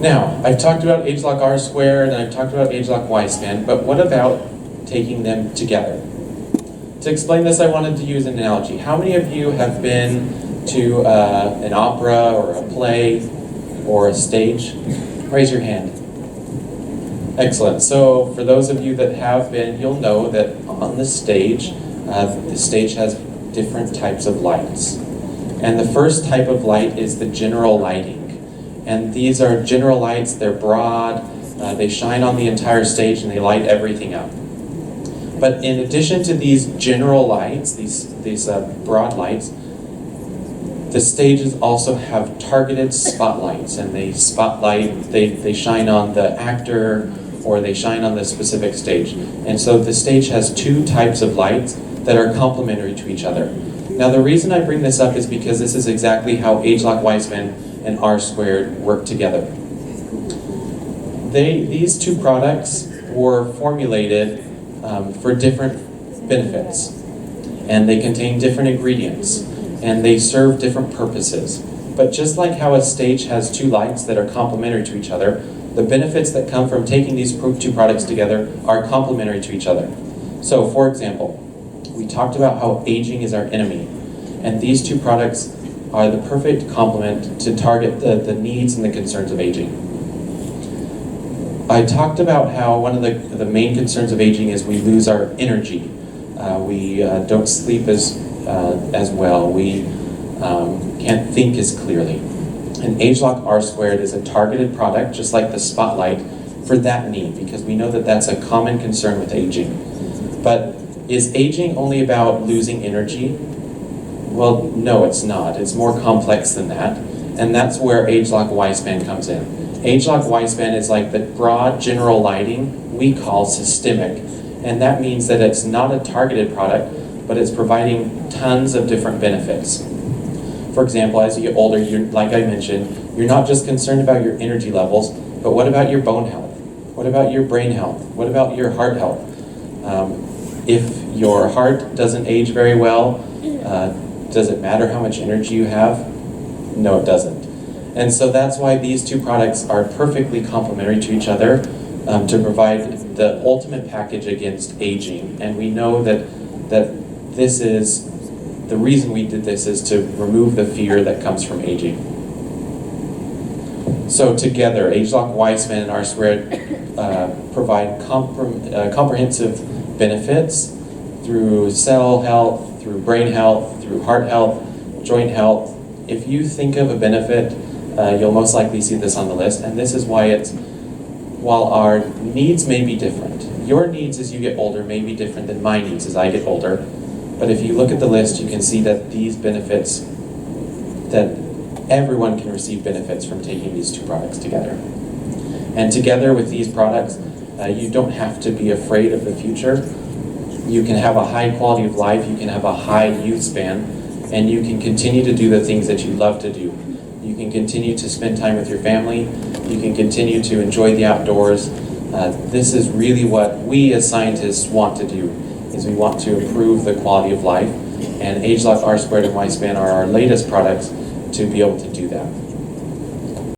Now, I've talked about ageLOC R squared and I've talked about ageLOC Y span, but what about taking them together? To explain this, I wanted to use an analogy. How many of you have been to an opera or a play or a stage? Raise your hand. Excellent. So for those of you that have been, you'll know that on the stage has different types of lights. And the first type of light is the general lighting. And these are general lights, they're broad, they shine on the entire stage and they light everything up. But in addition to these general lights, these broad lights, the stages also have targeted spotlights, and they shine on the actor or they shine on the specific stage. And so the stage has two types of lights that are complementary to each other. Now the reason I bring this up is because this is exactly how ageLOC Y span and R squared work together. These two products were formulated for different benefits, and they contain different ingredients, and they serve different purposes. But just like how a stage has two lights that are complementary to each other, the benefits that come from taking these two products together are complementary to each other. So for example, we talked about how aging is our enemy, and these two products are the perfect complement to target the needs and the concerns of aging. I talked about how one of the main concerns of aging is we lose our energy. We don't sleep as well. We can't think as clearly. And ageLOC R squared is a targeted product, just like the Spotlight, for that need, because we know that that's a common concern with aging. But is aging only about losing energy? Well, no, it's not. It's more complex than that. And that's where ageLOC Y span comes in. ageLOC Y span is like the broad general lighting we call systemic. And that means that it's not a targeted product, but it's providing tons of different benefits. For example, as you get older, like I mentioned, you're not just concerned about your energy levels, but what about your bone health? What about your brain health? What about your heart health? If your heart doesn't age very well, does it matter how much energy you have? No, it doesn't. And so that's why these two products are perfectly complementary to each other to provide the ultimate package against aging. And we know that this is, the reason we did this is to remove the fear that comes from aging. So together, ageLOC Y span and R squared provide comprehensive benefits through cell health, through brain health, through heart health, joint health. If you think of a benefit, you'll most likely see this on the list, and this is why while our needs may be different, your needs as you get older may be different than my needs as I get older, but if you look at the list, you can see that these benefits, that everyone can receive benefits from taking these two products together. And together with these products, you don't have to be afraid of the future. You can have a high quality of life, you can have a high youth span, and you can continue to do the things that you love to do. You can continue to spend time with your family, you can continue to enjoy the outdoors. This is really what we as scientists want to do, is we want to improve the quality of life, and ageLOC R squared and Y span are our latest products to be able to do that.